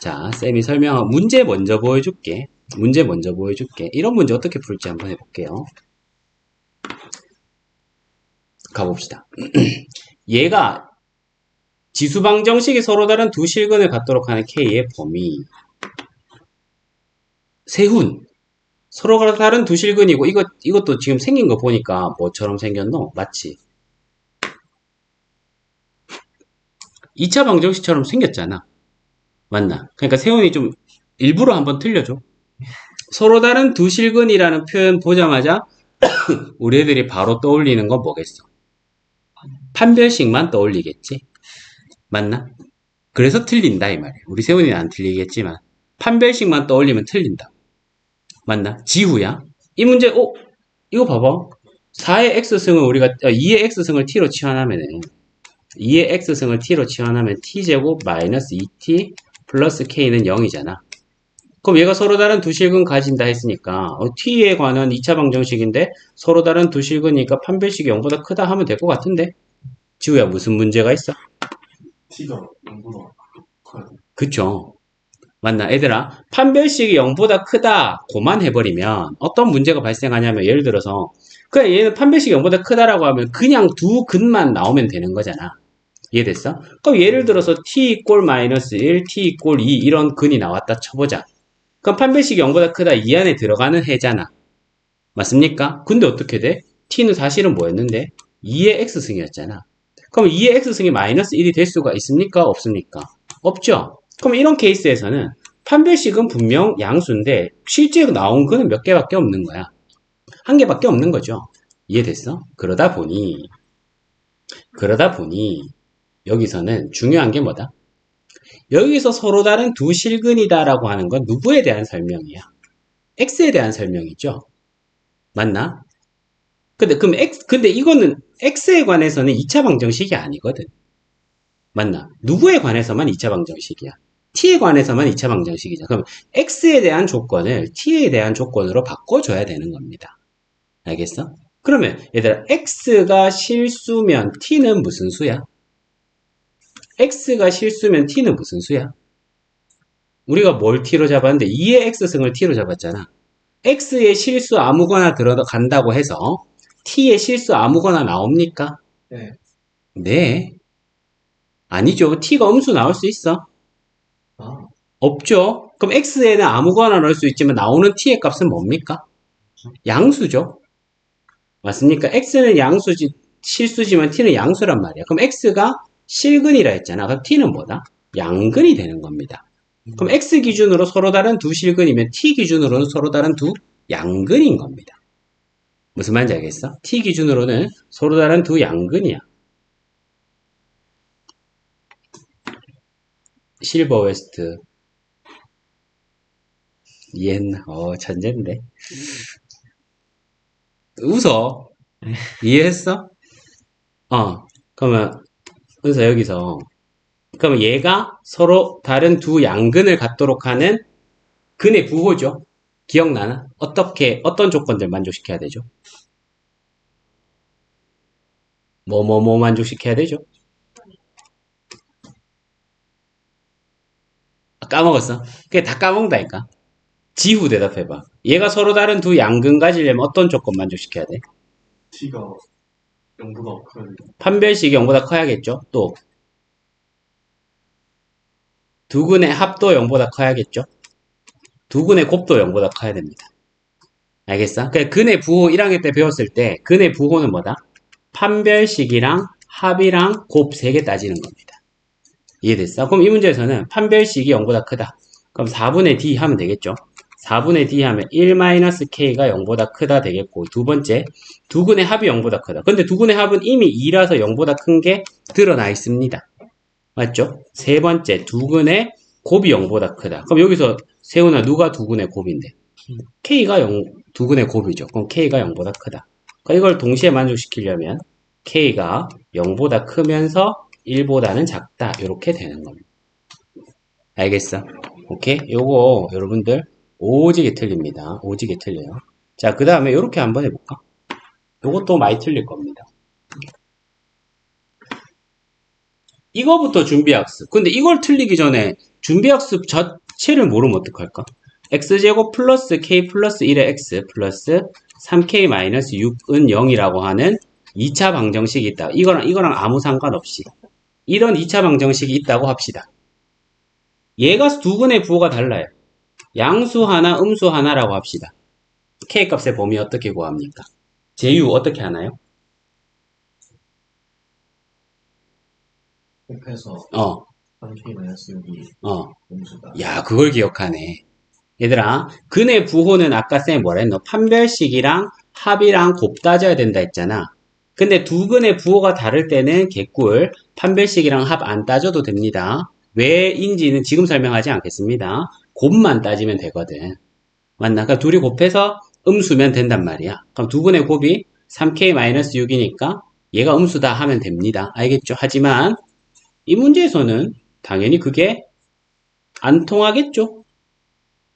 자, 쌤이 설명한 문제 먼저 보여줄게. 문제 먼저 보여줄게. 이런 문제 어떻게 풀지 한번 해볼게요. 가봅시다. 얘가 지수방정식이 서로 다른 두 실근을 갖도록 하는 K의 범위. 세훈. 서로 다른 두 실근이고, 이것도 지금 생긴 거 보니까 뭐처럼 생겼노? 마치 2차 방정식처럼 생겼잖아. 맞나? 그러니까 세훈이 좀 일부러 한번 틀려줘. 서로 다른 두 실근이라는 표현 보자마자 우리 애들이 바로 떠올리는 건 뭐겠어? 판별식만 떠올리겠지? 맞나? 그래서 틀린다 이 말이야. 우리 세훈이는 안 틀리겠지만 판별식만 떠올리면 틀린다. 맞나? 지후야. 이 문제, 이거 봐봐. 4의 x승을 우리가 2의 x승을 t로 치환하면은 2의 x승을 t로 치환하면 t제곱 마이너스 2t 플러스 k는 0이잖아. 그럼 얘가 서로 다른 두 실근 가진다 했으니까 t에 관한 2차 방정식인데 서로 다른 두 실근이니까 판별식이 0보다 크다 하면 될 것 같은데? 지우야 무슨 문제가 있어? t가 0보다 커요. 그쵸? 맞나? 얘들아 판별식이 0보다 크다 고만 해버리면 어떤 문제가 발생하냐면 예를 들어서 그냥 얘는 판별식이 0보다 크다라고 하면 그냥 두 근만 나오면 되는 거잖아. 이해됐어? 그럼 예를 들어서 t 이꼴 마이너스 1, t 이꼴 2 이런 근이 나왔다 쳐보자. 그럼 판별식이 0보다 크다 이 안에 들어가는 해잖아. 맞습니까? 근데 어떻게 돼? t는 사실은 뭐였는데? 2의 x승이었잖아. 그럼 2의 x승이 마이너스 1이 될 수가 있습니까? 없습니까? 없죠? 그럼 이런 케이스에서는 판별식은 분명 양수인데 실제 나온 근은 몇 개밖에 없는 거야. 한 개밖에 없는 거죠. 이해됐어? 그러다 보니 여기서는 중요한 게 뭐다? 여기서 서로 다른 두 실근이다라고 하는 건 누구에 대한 설명이야? x에 대한 설명이죠. 맞나? 근데 이거는 x에 관해서는 2차 방정식이 아니거든. 맞나? 누구에 관해서만 2차 방정식이야? t에 관해서만 2차 방정식이죠. 그럼 x에 대한 조건을 t에 대한 조건으로 바꿔줘야 되는 겁니다. 알겠어? 그러면 얘들아 x가 실수면 t는 무슨 수야? x가 실수면 t는 무슨 수야? 우리가 뭘 t로 잡았는데 2의 x승을 t로 잡았잖아. x의 실수 아무거나 들어간다고 해서 t의 실수 아무거나 나옵니까? 네. 네. 아니죠. t가 음수 나올 수 있어? 아, 없죠. 그럼 x에는 아무거나 넣을 수 있지만 나오는 t의 값은 뭡니까? 양수죠. 맞습니까? x는 양수지 실수지만 t는 양수란 말이야. 그럼 x가 실근이라 했잖아. 그럼 t는 뭐다? 양근이 되는 겁니다. 그럼 x 기준으로 서로 다른 두 실근이면 t 기준으로는 서로 다른 두 양근인 겁니다. 무슨 말인지 알겠어? t 기준으로는 서로 다른 두 양근이야. 실버 웨스트 이해했나? 천재인데. 웃어. 이해했어? 그러면 그래서 여기서 그러면 얘가 서로 다른 두 양근을 갖도록 하는 근의 부호죠. 기억나나? 어떤 조건들 만족시켜야 되죠? 뭐 만족시켜야 되죠? 까먹었어. 그게 다 까먹는다니까. 지후 대답해봐. 얘가 서로 다른 두 양근 가지려면 어떤 조건 만족시켜야 돼? t가 0보다 커요. 판별식이 0보다 커야겠죠? 또 두 근의 합도 0보다 커야겠죠? 두 근의 곱도 0보다 커야 됩니다. 알겠어? 그러니까 근의 부호 1학년 때 배웠을 때 근의 부호는 뭐다? 판별식이랑 합이랑 곱 3개 따지는 겁니다. 이해됐어? 그럼 이 문제에서는 판별식이 0보다 크다. 그럼 4분의 d 하면 되겠죠? 4분의 d 하면 1-k가 0보다 크다 되겠고 두 번째, 두 근의 합이 0보다 크다. 근데 두 근의 합은 이미 2라서 0보다 큰 게 드러나 있습니다. 맞죠? 세 번째, 두 근의 곱이 0보다 크다. 그럼 여기서 세훈아 누가 두 근의 곱인데? k가 0, 두 근의 곱이죠. 그럼 k가 0보다 크다. 그러니까 이걸 동시에 만족시키려면 k가 0보다 크면서 1보다는 작다. 이렇게 되는 겁니다. 알겠어? 오케이? 요거 여러분들 오지게 틀립니다. 오지게 틀려요. 자, 그 다음에 이렇게 한번 해볼까? 요것도 많이 틀릴 겁니다. 이거부터 준비학습. 근데 이걸 틀리기 전에 준비학습 자체를 모르면 어떡할까? x제곱 플러스 k 플러스 1의 x 플러스 3k 마이너스 6은 0이라고 하는 2차 방정식이 있다. 이거랑 아무 상관없이 이런 2차 방정식이 있다고 합시다. 얘가 두 근의 부호가 달라요. 양수 하나, 음수 하나라고 합시다. k 값의 범위 어떻게 구합니까? 제유 어떻게 하나요? 곱해서 어, 3K-6이 어. 음수다. 야, 그걸 기억하네. 얘들아, 근의 부호는 아까 쌤이 뭐라 했노? 판별식이랑 합이랑 곱 따져야 된다 했잖아. 근데 두 근의 부호가 다를 때는 개꿀, 판별식이랑 합 안 따져도 됩니다. 왜인지는 지금 설명하지 않겠습니다. 곱만 따지면 되거든. 맞나? 그러니까 둘이 곱해서 음수면 된단 말이야. 그럼 두 근의 곱이 3k-6이니까 얘가 음수다 하면 됩니다. 알겠죠? 하지만 이 문제에서는 당연히 그게 안 통하겠죠?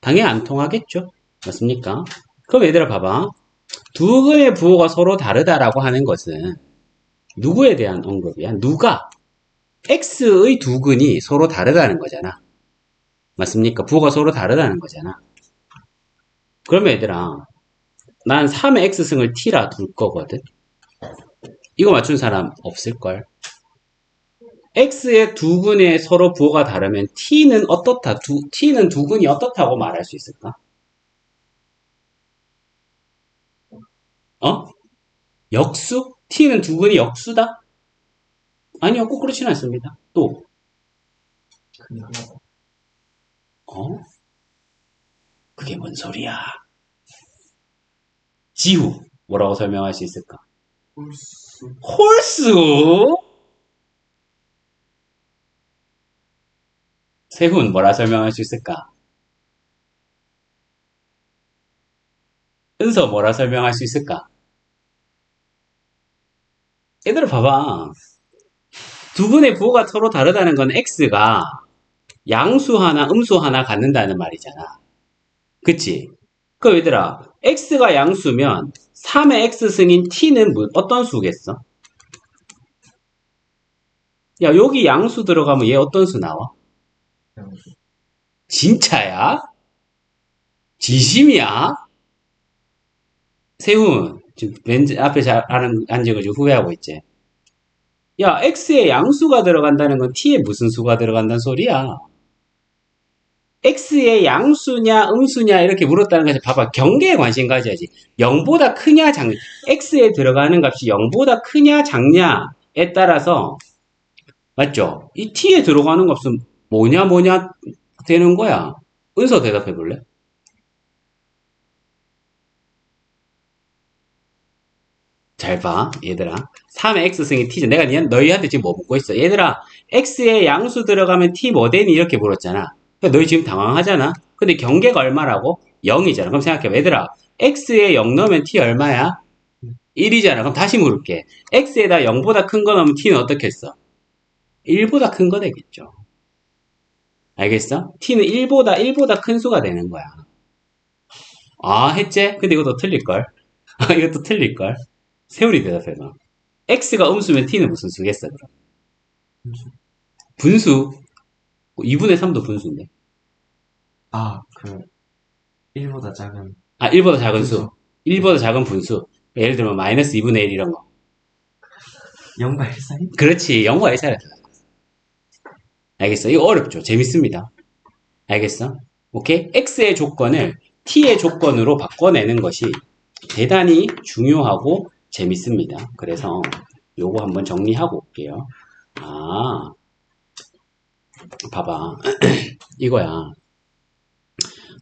당연히 안 통하겠죠? 맞습니까? 그럼 얘들아 봐봐. 두 근의 부호가 서로 다르다라고 하는 것은 누구에 대한 언급이야? 누가? x의 두 근이 서로 다르다는 거잖아. 맞습니까? 부호가 서로 다르다는 거잖아. 그러면 얘들아, 난 3의 x승을 t라 둘 거거든. 이거 맞춘 사람 없을걸? x의 두 근의 서로 부호가 다르면 t는 어떻다? t는 두 근이 어떻다고 말할 수 있을까? 어? 역수? t는 두 근이 역수다? 아니요, 꼭 그렇지는 않습니다. 또, 그게 하나다. 어? 그게 뭔 소리야? 지후, 뭐라고 설명할 수 있을까? 홀수. 홀수? 세훈, 뭐라 설명할 수 있을까? 은서, 뭐라 설명할 수 있을까? 얘들아, 봐봐. 두 분의 부호가 서로 다르다는 건 x가 양수 하나, 음수 하나 갖는다는 말이잖아. 그치? 그 얘들아, x가 양수면 3의 x승인 t는 어떤 수겠어? 야, 여기 양수 들어가면 얘 어떤 수 나와? 양수. 진짜야? 진심이야? 세훈, 지금 왠지 앞에 앉아가지고 후회하고 있지? 야, x에 양수가 들어간다는 건 t에 무슨 수가 들어간다는 소리야? x의 양수냐 음수냐 이렇게 물었다는 것이 봐봐, 경계에 관심 가져야지. 0보다 크냐 x에 들어가는 값이 0보다 크냐 작냐에 따라서 맞죠? 이 t에 들어가는 값은 뭐냐 되는 거야. 은서 대답해 볼래? 잘 봐, 얘들아. 3의 x승이 t죠. 내가 너희한테 지금 뭐 묻고 있어? 얘들아, x에 양수 들어가면 t 뭐 되니? 이렇게 물었잖아. 그러니까 너희 지금 당황하잖아? 근데 경계가 얼마라고? 0이잖아. 그럼 생각해봐. 얘들아, x에 0 넣으면 t 얼마야? 1이잖아. 그럼 다시 물을게. x에다 0보다 큰 거 넣으면 t는 어떻게 했어? 1보다 큰 거 되겠죠. 알겠어? t는 1보다 큰 수가 되는 거야. 아, 했지? 근데 이것도 틀릴걸? 이것도 틀릴걸? 세훈이 대답해봐. x가 음수면 t는 무슨 수겠어, 그럼? 음수. 분수. 2분의 3도 분수인데. 아, 1보다 작은 1보다 작은 분수. 수. 1보다 작은 분수. 예를 들면 마이너스 2분의 1 이런 거. 0과 1 사이? 그렇지. 0과 1 사이라. 알겠어? 이거 어렵죠? 재밌습니다. 알겠어? 오케이? x의 조건을 t의 조건으로 바꿔내는 것이 대단히 중요하고 재밌습니다. 그래서 요거 한번 정리하고 올게요. 아, 봐봐. 이거야.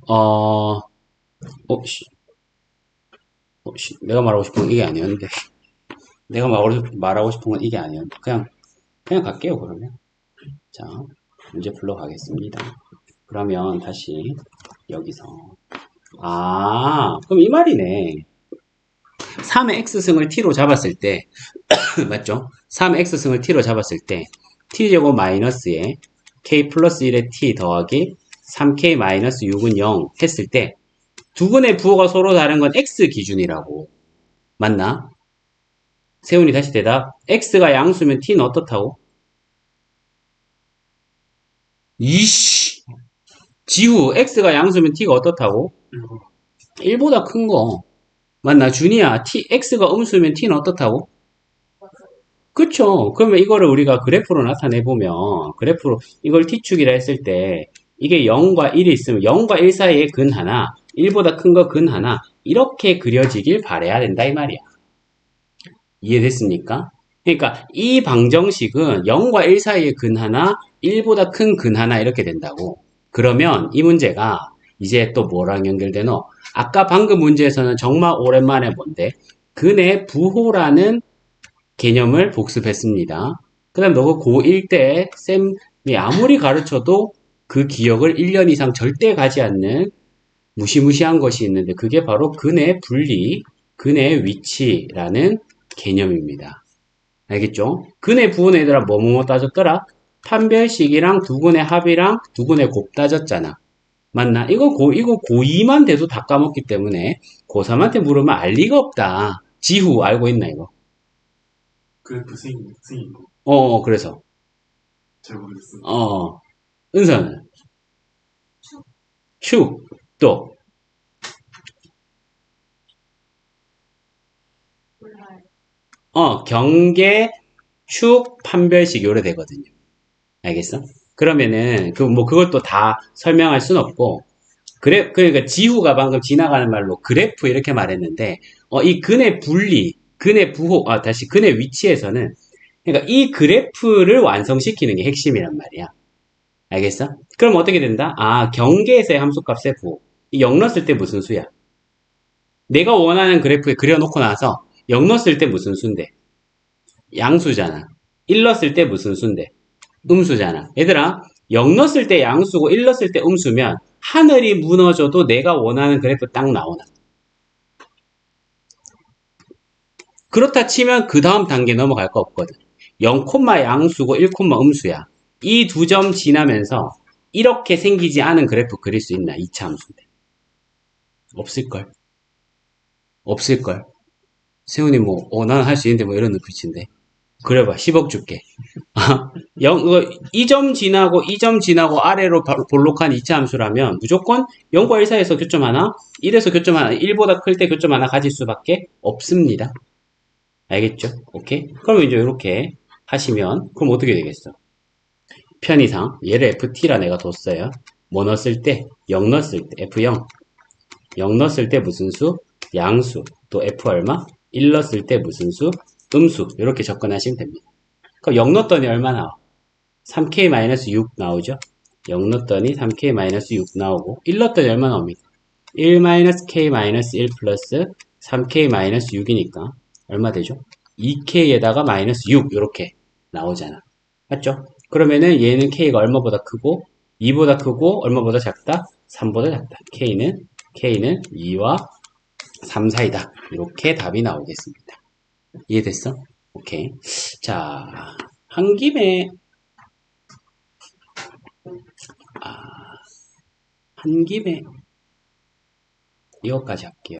어, 씨. 내가 말하고 싶은 건 이게 아니었는데. 내가 말하고 싶은 건 이게 아니었는데. 그냥 갈게요, 그러면. 자, 문제 풀러 가겠습니다. 그러면 다시 여기서. 그럼 이 말이네. 3의 x승을 t로 잡았을 때, 맞죠? 3의 x승을 t로 잡았을 때, t제곱 마이너스에 k 플러스 1의 t 더하기 3k 마이너스 6은 0 했을 때, 두 근의 부호가 서로 다른 건 x 기준이라고. 맞나? 세훈이 다시 대답. x가 양수면 t는 어떻다고? 이씨! 지우, x가 양수면 t가 어떻다고? 1보다 큰 거. 맞나? 준이야, x가 음수면 t는 어떻다고? 그쵸? 그러면 이거를 우리가 그래프로 나타내보면, 그래프로, 이걸 t축이라 했을 때, 이게 0과 1이 있으면 0과 1 사이에 근 하나, 1보다 큰 거 근 하나, 이렇게 그려지길 바라야 된다, 이 말이야. 이해됐습니까? 그러니까 이 방정식은 0과 1 사이에 근 하나, 1보다 큰 근 하나 이렇게 된다고. 그러면 이 문제가 이제 또 뭐랑 연결되노? 아까 방금 문제에서는 정말 오랜만에 뭔데? 근의 부호라는 개념을 복습했습니다. 그 다음 너가 고1 때 쌤이 아무리 가르쳐도 그 기억을 1년 이상 절대 가지 않는 무시무시한 것이 있는데 그게 바로 근의 분리, 근의 위치라는 개념입니다. 알겠죠? 근의 부호는 얘들아 뭐뭐 따졌더라? 판별식이랑 두근의 합이랑 두근의 곱 따졌잖아. 맞나? 이거 고2만 돼도 다 까먹기 때문에 고3한테 물으면 알 리가 없다. 지후 알고 있나 이거? 그래프 스윙 그래서 잘 모르겠어요. 은서는 축, 또 경계, 축, 판별식 요래 되거든요. 알겠어? 그러면은 그걸 또 다 설명할 순 없고 그러니까 지후가 방금 지나가는 말로 그래프 이렇게 말했는데 이 근의 분리, 근의 부호, 다시 근의 위치에서는 그러니까 이 그래프를 완성시키는 게 핵심이란 말이야. 알겠어? 그럼 어떻게 된다? 경계에서의 함수값의 부호. 이 0 넣었을 때 무슨 수야? 내가 원하는 그래프에 그려놓고 나서 0 넣었을 때 무슨 수인데? 양수잖아. 1 넣었을 때 무슨 수인데? 음수잖아. 얘들아, 0 넣었을 때 양수고 1 넣었을 때 음수면 하늘이 무너져도 내가 원하는 그래프 딱 나오나. 그렇다 치면 그 다음 단계 넘어갈 거 없거든. 0, 양수고 1, 음수야. 이 두 점 지나면서 이렇게 생기지 않은 그래프 그릴 수 있나? 2차 함수인데. 없을걸? 없을걸? 세훈이 나는 할 수 있는데 이런 눈빛인데. 그래봐, 10억 줄게. 2점 지나고 2점 지나고 아래로 볼록한 2차 함수라면 무조건 0과 1 사이에서 교점 하나, 1에서 교점 하나, 1보다 클 때 교점 하나 가질 수밖에 없습니다. 알겠죠? 오케이? 그러면 이제 이렇게 하시면 그럼 어떻게 되겠어? 편의상 얘를 ft라 내가 뒀어요. 뭐 넣었을 때? 0 넣었을 때 f0 0 넣었을 때 무슨 수? 양수. 또 f 얼마? 1 넣었을 때 무슨 수? 음수. 이렇게 접근하시면 됩니다. 그럼 0 넣었더니 얼마 나와? 3k-6 나오죠? 0 넣었더니 3k-6 나오고 1 넣었더니 얼마 나옵니까? 1-k-1 플러스 3k-6이니까 얼마 되죠? 2k에다가 마이너스 6 이렇게 나오잖아. 맞죠? 그러면은 얘는 k가 얼마보다 크고 2보다 크고 얼마보다 작다? 3보다 작다. k는 2와 3 사이다. 이렇게 답이 나오겠습니다. 이해됐어? 오케이. 자, 한 김에 이것까지 할게요.